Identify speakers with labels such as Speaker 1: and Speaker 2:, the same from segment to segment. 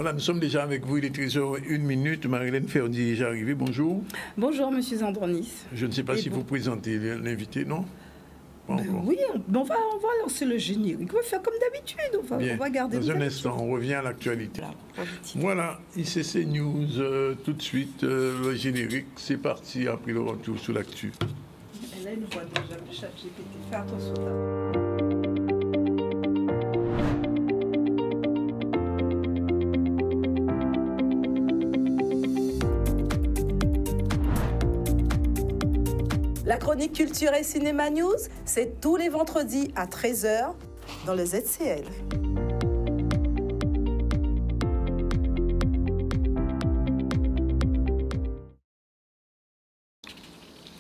Speaker 1: Voilà, nous sommes déjà avec vous, il est 13h01. Marie-Hélène Ferdi est déjà arrivée, bonjour.
Speaker 2: Bonjour, monsieur Zandronis.
Speaker 1: Je ne sais pas si vous présentez l'invité, non?
Speaker 2: Oui, on va lancer le générique. On va faire comme d'habitude, on va garder
Speaker 1: dans un instant, on revient à l'actualité. Voilà, ICC News, tout de suite, le générique, c'est parti après le retour sur l'actu.
Speaker 2: Elle a une voix déjà, le chat GPT, fais attention là. La chronique Culture et Cinéma News, c'est tous les vendredis à 13h dans le ZCL.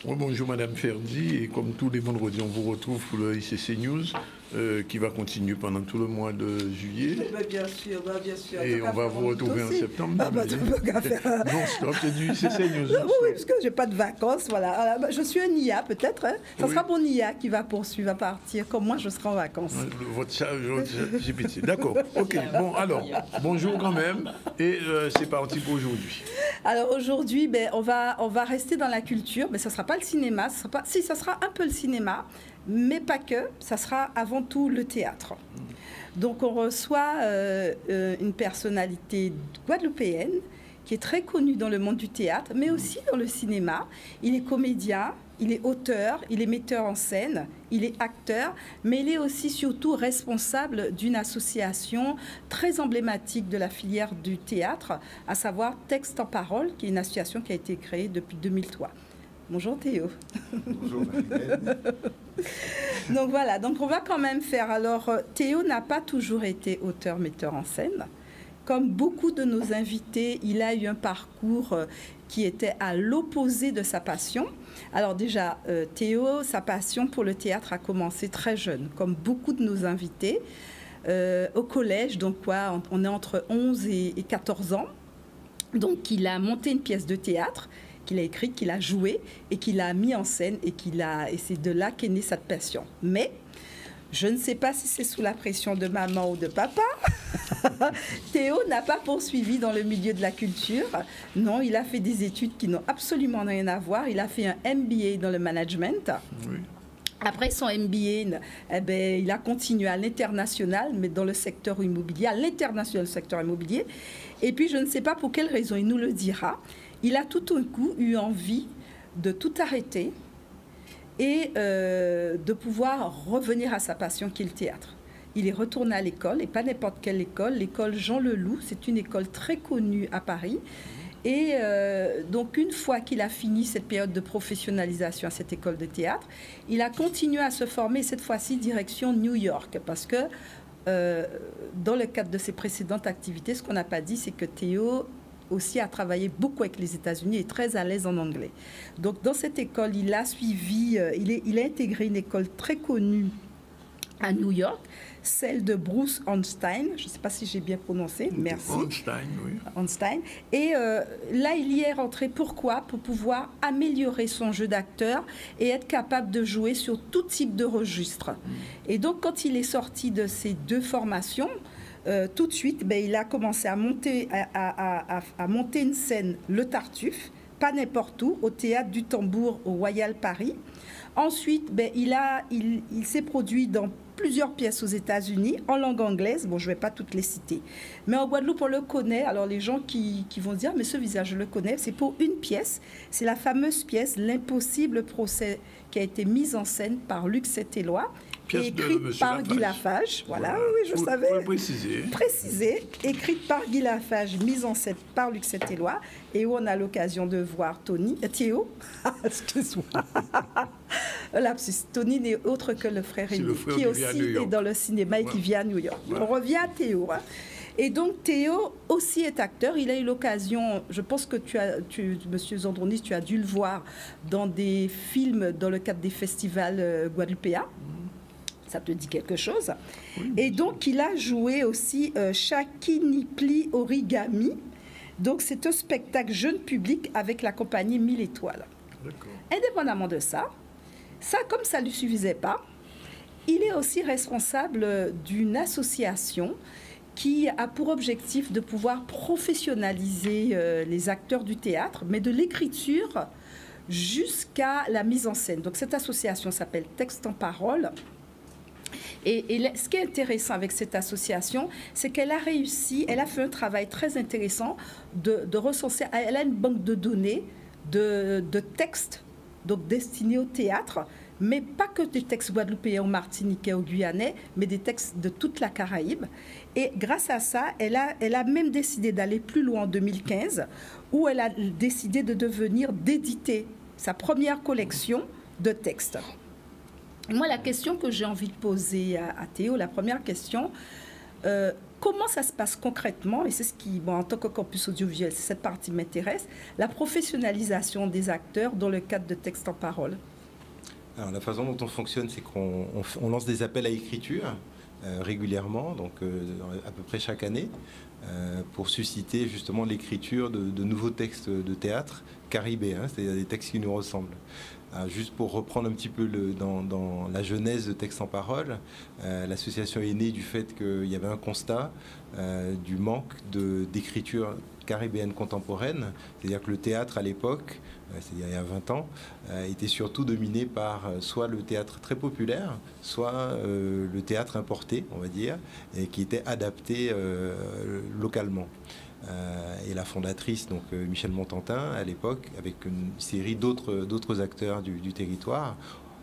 Speaker 1: Bonjour Madame Ferdi, et comme tous les vendredis, on vous retrouve pour le ICC News qui va continuer pendant tout le mois de juillet.
Speaker 2: Bien sûr.
Speaker 1: Et on va vous retrouver en septembre.
Speaker 2: Non,
Speaker 1: stop, c'est du ICC News.
Speaker 2: Oui, parce que je n'ai pas de vacances, voilà. Je suis un IA peut-être, hein. Ça sera mon IA qui va poursuivre à partir, comme moi je serai en vacances.
Speaker 1: Votre GPT, d'accord. Ok, bon alors, bonjour quand même, et c'est parti pour aujourd'hui.
Speaker 2: Alors aujourd'hui, on va rester dans la culture, mais ça ne sera pas le cinéma, ça sera un peu le cinéma, mais pas que, ça sera avant tout le théâtre. Donc on reçoit une personnalité guadeloupéenne qui est très connue dans le monde du théâtre, mais aussi dans le cinéma. Il est comédien, il est auteur, il est metteur en scène, il est acteur, mais il est aussi surtout responsable d'une association très emblématique de la filière du théâtre, à savoir Texte en Parole, qui est une association qui a été créée depuis 2003. Bonjour Théo.
Speaker 3: Bonjour Marie-Hélène.
Speaker 2: Donc voilà, donc on va quand même faire. Alors Théo n'a pas toujours été auteur, metteur en scène. Comme beaucoup de nos invités, il a eu un parcours qui était à l'opposé de sa passion. Alors déjà, Théo, sa passion pour le théâtre a commencé très jeune, comme beaucoup de nos invités. Au collège, donc on est entre 11 et 14 ans. Donc il a monté une pièce de théâtre qu'il a écrite, qu'il a jouée et qu'il a mis en scène et c'est de là qu'est née cette passion. Mais je ne sais pas si c'est sous la pression de maman ou de papa. Théo n'a pas poursuivi dans le milieu de la culture. Non, il a fait des études qui n'ont absolument rien à voir. Il a fait un MBA dans le management.
Speaker 1: Oui.
Speaker 2: Après son MBA, il a continué à l'international, mais dans le secteur immobilier, à l'international secteur immobilier. Et puis, je ne sais pas pour quelle raison, il nous le dira. Il a tout d'un coup eu envie de tout arrêter et de pouvoir revenir à sa passion qui est le théâtre. Il est retourné à l'école, et pas n'importe quelle école, l'école Jean Leloup, c'est une école très connue à Paris. Et donc, une fois qu'il a fini cette période de professionnalisation à cette école de théâtre, il a continué à se former, cette fois-ci direction New York, parce que dans le cadre de ses précédentes activités, ce qu'on n'a pas dit, c'est que Théo aussi a travaillé beaucoup avec les États-Unis et est très à l'aise en anglais. Donc, dans cette école, il a suivi, il a intégré une école très connue à New York, celle de Bruce Ornstein. Je ne sais pas si j'ai bien prononcé, merci.
Speaker 1: Ornstein, oui.
Speaker 2: Ornstein. Et là, il y est rentré. Pourquoi? Pour pouvoir améliorer son jeu d'acteur et être capable de jouer sur tout type de registre. Et donc, quand il est sorti de ces deux formations, tout de suite, il a commencé à monter une scène, le Tartuffe, pas n'importe où, au Théâtre du Tambour, au Royal Paris. Ensuite, il s'est produit dans plusieurs pièces aux États-Unis, en langue anglaise. Bon, je ne vais pas toutes les citer. Mais en Guadeloupe, on le connaît. Alors, les gens qui vont se dire, mais ce visage, je le connais, c'est pour une pièce. C'est la fameuse pièce, L'impossible procès, qui a été mise en scène par Luc Setellois. Écrite par Guy Lafage. Voilà, oui, je savais. Préciser. Écrite par Guy Lafage, mise en scène par Luc Setellois, et où on a l'occasion de voir Théo. Excuse-moi. Tony n'est autre que le frère aîné, qui aussi est dans le cinéma et qui vit à New York. On revient à Théo. Hein. Et donc, Théo aussi est acteur. Il a eu l'occasion, je pense que Monsieur Zandronis, tu as dû le voir dans des films dans le cadre des festivals guadeloupéens. Ça te dit quelque chose? Oui, et donc, il a joué aussi Shakinipli Origami. Donc, c'est un spectacle jeune public avec la compagnie 1000 étoiles. Indépendamment de ça, comme ça ne lui suffisait pas, il est aussi responsable d'une association qui a pour objectif de pouvoir professionnaliser les acteurs du théâtre, mais de l'écriture jusqu'à la mise en scène. Donc cette association s'appelle Texte en Parole. Et ce qui est intéressant avec cette association, c'est qu'elle a réussi, elle a fait un travail très intéressant de recenser, elle a une banque de données de textes donc destinés au théâtre, mais pas que des textes guadeloupéens ou martiniquais ou guyanais, mais des textes de toute la Caraïbe. Et grâce à ça, elle a même décidé d'aller plus loin en 2015, où elle a décidé d'éditer sa première collection de textes. Moi, la question que j'ai envie de poser à Théo, la première question, comment ça se passe concrètement, et c'est ce qui, en tant que campus audiovisuel, cette partie m'intéresse, la professionnalisation des acteurs dans le cadre de Texte en Parole?
Speaker 4: Alors, la façon dont on fonctionne, c'est qu'on lance des appels à écriture régulièrement, donc à peu près chaque année, pour susciter justement l'écriture de nouveaux textes de théâtre caribéens, c'est-à-dire des textes qui nous ressemblent. Juste pour reprendre un petit peu dans la genèse de Texte en Parole, l'association est née du fait qu'il y avait un constat du manque d'écriture caribéenne contemporaine, c'est-à-dire que le théâtre à l'époque, c'est-à-dire il y a 20 ans, était surtout dominé par soit le théâtre très populaire, soit le théâtre importé, on va dire, et qui était adapté localement. Et la fondatrice, donc Michel Montantin, à l'époque, avec une série d'autres acteurs du territoire,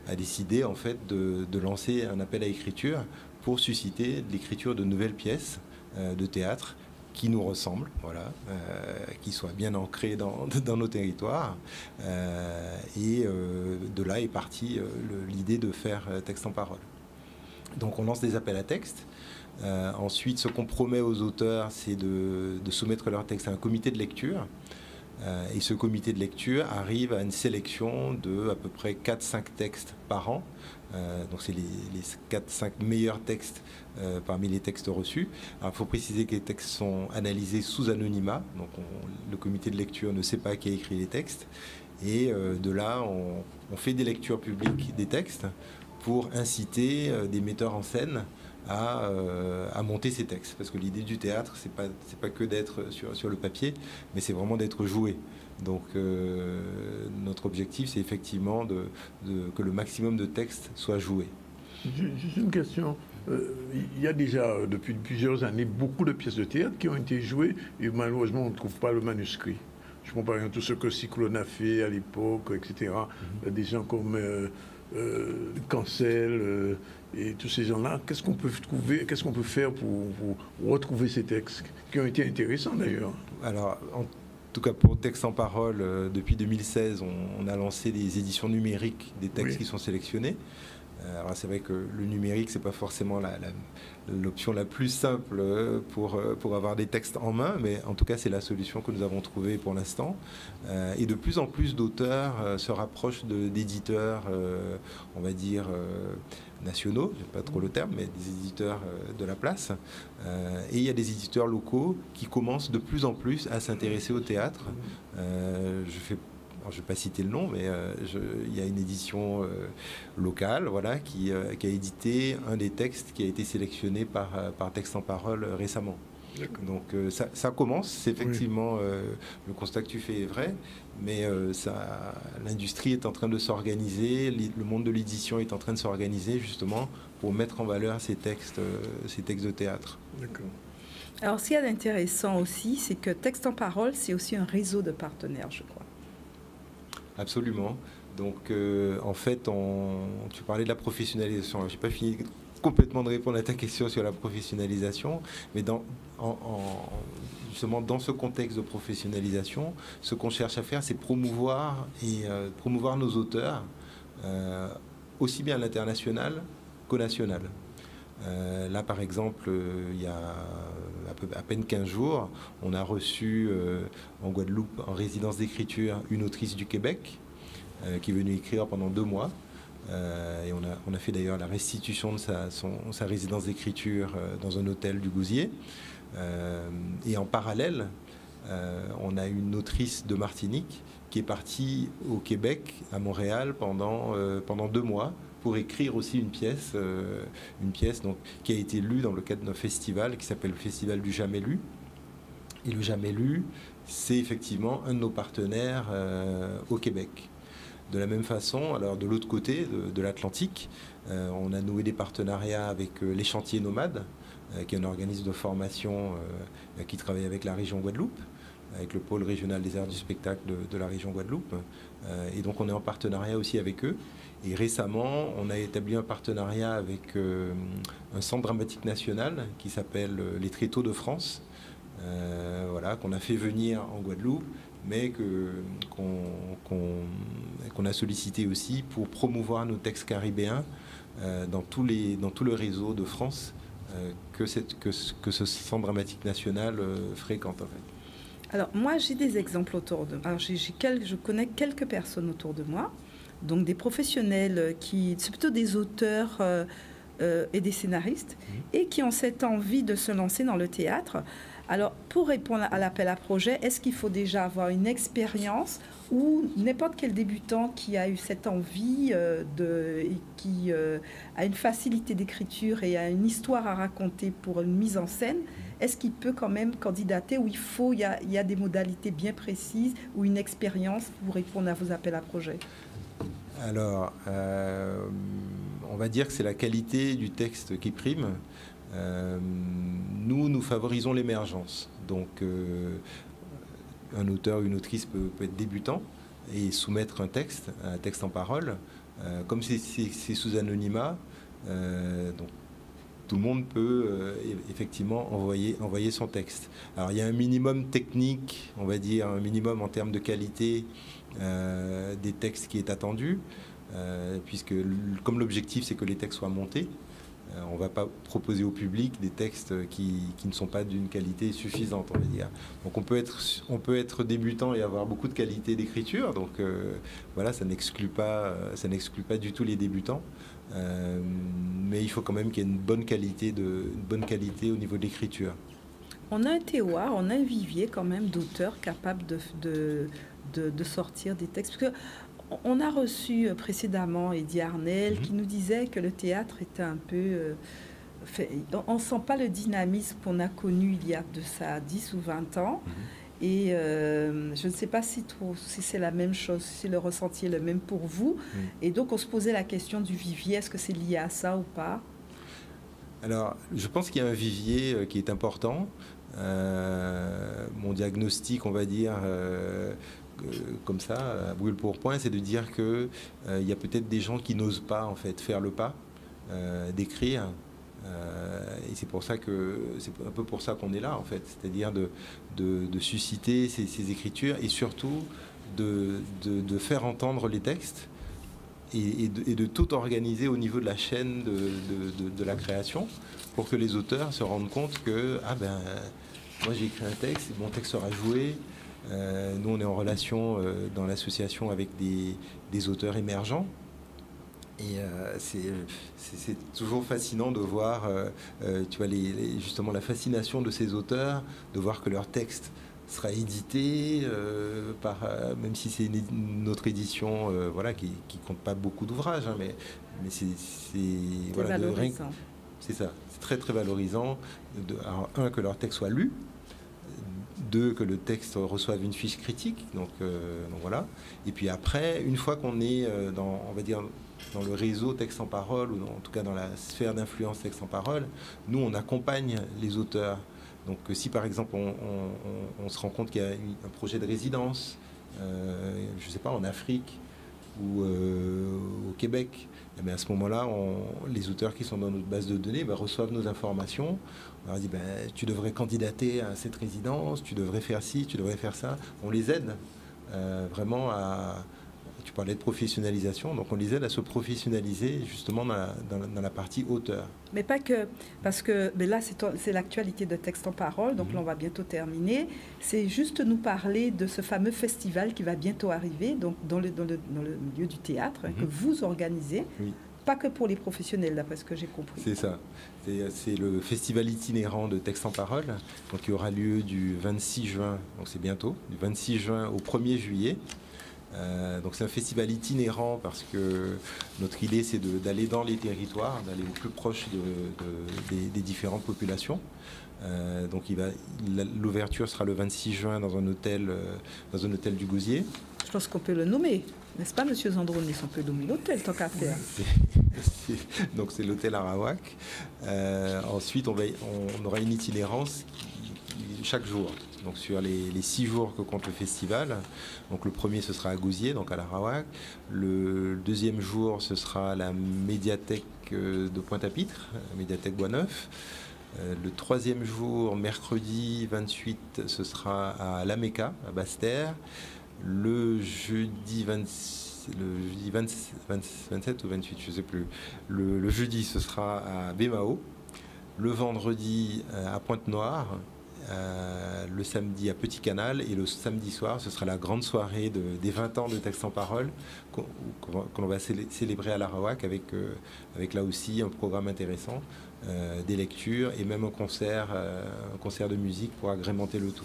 Speaker 4: a décidé en fait de lancer un appel à écriture pour susciter l'écriture de nouvelles pièces de théâtre qui nous ressemblent, voilà, qui soient bien ancrées dans nos territoires. Et de là est partie l'idée de faire Texte en Parole. Donc on lance des appels à texte. Ensuite, ce qu'on promet aux auteurs, c'est de soumettre leur texte à un comité de lecture. Et ce comité de lecture arrive à une sélection de à peu près 4-5 textes par an. Donc c'est les 4-5 meilleurs textes parmi les textes reçus. Alors, il faut préciser que les textes sont analysés sous anonymat. Donc le comité de lecture ne sait pas qui a écrit les textes. Et de là, on fait des lectures publiques des textes pour inciter des metteurs en scène à monter ces textes. Parce que l'idée du théâtre, c'est pas que d'être sur le papier, mais c'est vraiment d'être joué. Donc notre objectif, c'est effectivement que le maximum de textes soient joués.
Speaker 1: Juste une question. Il y a déjà, depuis plusieurs années, beaucoup de pièces de théâtre qui ont été jouées et malheureusement, on ne trouve pas le manuscrit. Je prends par exemple tout ce que Cyclone a fait à l'époque, etc. Des gens comme Cancel et tous ces gens-là. Qu'est-ce qu'on peut trouver, qu'est-ce qu'on peut faire pour retrouver ces textes qui ont été intéressants d'ailleurs?
Speaker 4: Alors, en tout cas pour Texte en Parole, depuis 2016, on a lancé des éditions numériques des textes qui sont sélectionnés. Alors c'est vrai que le numérique, c'est pas forcément l'option la plus simple pour avoir des textes en main, mais en tout cas c'est la solution que nous avons trouvée pour l'instant. Et de plus en plus d'auteurs se rapprochent d'éditeurs, on va dire nationaux, j'aime pas trop le terme, mais des éditeurs de la place. Et il y a des éditeurs locaux qui commencent de plus en plus à s'intéresser au théâtre. Je ne vais pas citer le nom, mais il y a une édition locale, voilà, qui a édité un des textes qui a été sélectionné par Texte en Parole récemment. Donc ça commence, c'est effectivement le constat que tu fais est vrai, mais l'industrie est en train de s'organiser, le monde de l'édition est en train de s'organiser justement pour mettre en valeur ces textes de théâtre.
Speaker 1: D'accord.
Speaker 2: Alors ce qu'il y a d'intéressant aussi, c'est que Texte en Parole, c'est aussi un réseau de partenaires, je crois.
Speaker 4: Absolument. Donc, en fait, tu parlais de la professionnalisation. Je n'ai pas fini complètement de répondre à ta question sur la professionnalisation, mais justement, dans ce contexte de professionnalisation, ce qu'on cherche à faire, c'est promouvoir nos auteurs, aussi bien à l'international qu'au national. Là, par exemple, il y a à peine 15 jours, on a reçu en Guadeloupe, en résidence d'écriture, une autrice du Québec qui est venue écrire pendant 2 mois. Et on a fait d'ailleurs la restitution de sa résidence d'écriture dans un hôtel du Gousier. Et en parallèle, on a une autrice de Martinique qui est partie au Québec, à Montréal, pendant 2 mois, pour écrire aussi une pièce donc, qui a été lue dans le cadre d'un festival qui s'appelle le Festival du Jamais Lu. Et le Jamais Lu, c'est effectivement un de nos partenaires au Québec. De la même façon, alors de l'autre côté de l'Atlantique, on a noué des partenariats avec les Chantiers Nomades, qui est un organisme de formation qui travaille avec la région Guadeloupe, avec le pôle régional des arts du spectacle de la région Guadeloupe. Et donc on est en partenariat aussi avec eux. Et récemment, on a établi un partenariat avec un centre dramatique national qui s'appelle les Tréteaux de France, voilà, qu'on a fait venir en Guadeloupe, mais qu'on a sollicité aussi pour promouvoir nos textes caribéens dans tout le réseau de France que ce centre dramatique national fréquente en fait.
Speaker 2: Alors moi j'ai des exemples autour de moi. Alors, je connais quelques personnes autour de moi, donc des professionnels c'est plutôt des auteurs et des scénaristes et qui ont cette envie de se lancer dans le théâtre. Alors, pour répondre à l'appel à projet, est-ce qu'il faut déjà avoir une expérience ou n'importe quel débutant qui a eu cette envie et qui a une facilité d'écriture et a une histoire à raconter pour une mise en scène, est-ce qu'il peut quand même candidater ou il y a des modalités bien précises ou une expérience pour répondre à vos appels à projet?
Speaker 4: Alors, on va dire que c'est la qualité du texte qui prime. Nous favorisons l'émergence. Donc, un auteur, une autrice peut être débutant et soumettre un texte en parole. Comme c'est sous anonymat, donc tout le monde peut effectivement envoyer son texte. Alors, il y a un minimum technique, on va dire, un minimum en termes de qualité des textes qui est attendu, puisque comme l'objectif, c'est que les textes soient montés. On ne va pas proposer au public des textes qui ne sont pas d'une qualité suffisante, on va dire. Donc on peut être débutant et avoir beaucoup de qualité d'écriture. Donc voilà, ça n'exclut pas du tout les débutants. Mais il faut quand même qu'il y ait une bonne qualité au niveau de l'écriture.
Speaker 2: On a un terroir, on a un vivier quand même d'auteurs capables de sortir des textes. Parce que on a reçu précédemment Eddie Arnel qui nous disait que le théâtre était un peu... on ne sent pas le dynamisme qu'on a connu il y a de ça 10 ou 20 ans. Et je ne sais pas si c'est la même chose, si le ressenti est le même pour vous. Et donc on se posait la question du vivier, est-ce que c'est lié à ça ou pas?
Speaker 4: Alors, je pense qu'il y a un vivier qui est important. Mon diagnostic, on va dire... comme ça, à brûle pour point, c'est de dire que il y a peut-être des gens qui n'osent pas en fait faire le pas d'écrire, et c'est pour ça que c'est un peu pour ça qu'on est là en fait, c'est-à-dire de susciter ces écritures et surtout de faire entendre les textes et de tout organiser au niveau de la chaîne de la création pour que les auteurs se rendent compte que moi j'ai écrit un texte, mon texte sera joué. Nous, on est en relation dans l'association avec des auteurs émergents. Et c'est toujours fascinant de voir, tu vois, justement la fascination de ces auteurs, de voir que leur texte sera édité même si c'est une autre édition, voilà, qui compte pas beaucoup d'ouvrages, hein, mais c'est voilà,
Speaker 2: valorisant.
Speaker 4: C'est ça, c'est très très valorisant. Alors, que leur texte soit lu. 2, que le texte reçoive une fiche critique, donc voilà. Et puis après, une fois qu'on est on va dire, dans le réseau texte en parole, ou en tout cas dans la sphère d'influence texte en parole, nous, on accompagne les auteurs. Donc si par exemple, on se rend compte qu'il y a un projet de résidence, je ne sais pas, en Afrique ou au Québec, mais à ce moment-là, les auteurs qui sont dans notre base de données reçoivent nos informations. On leur dit, tu devrais candidater à cette résidence, tu devrais faire ci, tu devrais faire ça. On les aide vraiment à... Tu parlais de professionnalisation, donc on les aide à se professionnaliser justement dans la partie auteur.
Speaker 2: Mais pas que, parce que là c'est l'actualité de Texte en parole, donc là on va bientôt terminer. C'est juste nous parler de ce fameux festival qui va bientôt arriver, donc dans le milieu du théâtre, que vous organisez.
Speaker 4: Oui.
Speaker 2: Pas que pour les professionnels, d'après ce que j'ai compris.
Speaker 4: C'est ça. C'est le festival itinérant de Texte en parole, donc qui aura lieu du 26 juin, donc c'est bientôt, du 26 juin au 1er juillet. Donc c'est un festival itinérant parce que notre idée c'est d'aller dans les territoires, d'aller au plus proche des différentes populations. Donc l'ouverture sera le 26 juin dans un hôtel du Gosier.
Speaker 2: Je pense qu'on peut le nommer, n'est-ce pas, Monsieur Zandronis? On peut nommer l'hôtel, tant qu'à faire.
Speaker 4: Donc c'est l'hôtel Arawak. Ensuite, on aura une itinérance chaque jour. Donc sur les 6 jours que compte le festival. Donc le premier, ce sera à Gosier, donc à l'Arawak. Le deuxième jour, ce sera à la médiathèque de Pointe-à-Pitre, médiathèque Boisneuf. Le troisième jour, mercredi 28, ce sera à La Mecca, à Basse-Terre. Le jeudi 27 ou 28, je ne sais plus. Le jeudi, ce sera à Bémao. Le vendredi, à Pointe-Noire. Le samedi à Petit Canal. Et le samedi soir, ce sera la grande soirée des 20 ans de Texte en Parole qu'on va célébrer à l'Arawak avec là aussi un programme intéressant, des lectures et même un concert de musique pour agrémenter le tout.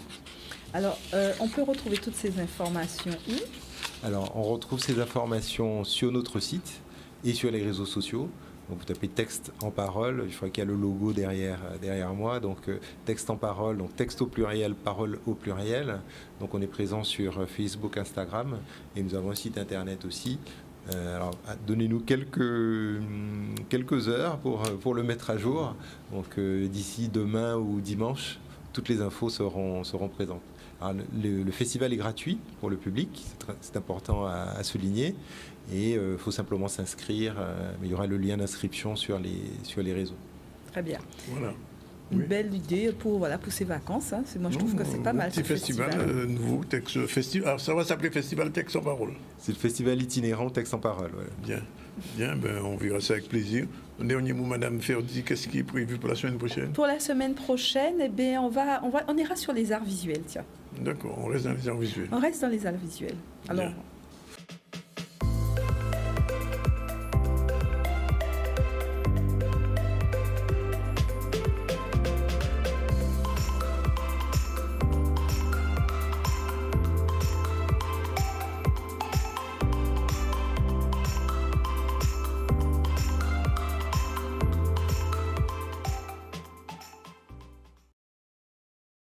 Speaker 4: Alors,
Speaker 2: on peut retrouver toutes ces informations où?
Speaker 4: Alors, on retrouve ces informations sur notre site et sur les réseaux sociaux. Donc, vous tapez Texte en Parole, je crois qu'il y a le logo derrière moi. Donc, Texte en Parole, donc texte au pluriel, parole au pluriel. Donc, on est présent sur Facebook, Instagram et nous avons un site internet aussi. Alors, donnez-nous quelques heures pour le mettre à jour. Donc, d'ici demain ou dimanche, toutes les infos seront présentes. Alors, le festival est gratuit pour le public, c'est important à souligner. Et il faut simplement s'inscrire, mais il y aura le lien d'inscription sur les réseaux.
Speaker 2: Très bien.
Speaker 1: Voilà.
Speaker 2: Une belle idée pour ces vacances. Hein. Moi, je trouve que c'est pas mal.
Speaker 1: Petit festival, nouveau texte festival. Alors, ça va s'appeler Festival Texte en Parole.
Speaker 4: C'est le festival itinérant Texte en Parole. Voilà.
Speaker 1: Bien, on verra ça avec plaisir. Un dernier mot, Madame Ferdi, qu'est-ce qui est prévu pour la semaine prochaine?
Speaker 2: Pour la semaine prochaine, eh bien, on ira sur les arts visuels, tiens.
Speaker 1: D'accord, on reste dans les arts visuels.
Speaker 2: On reste dans les arts visuels. Alors,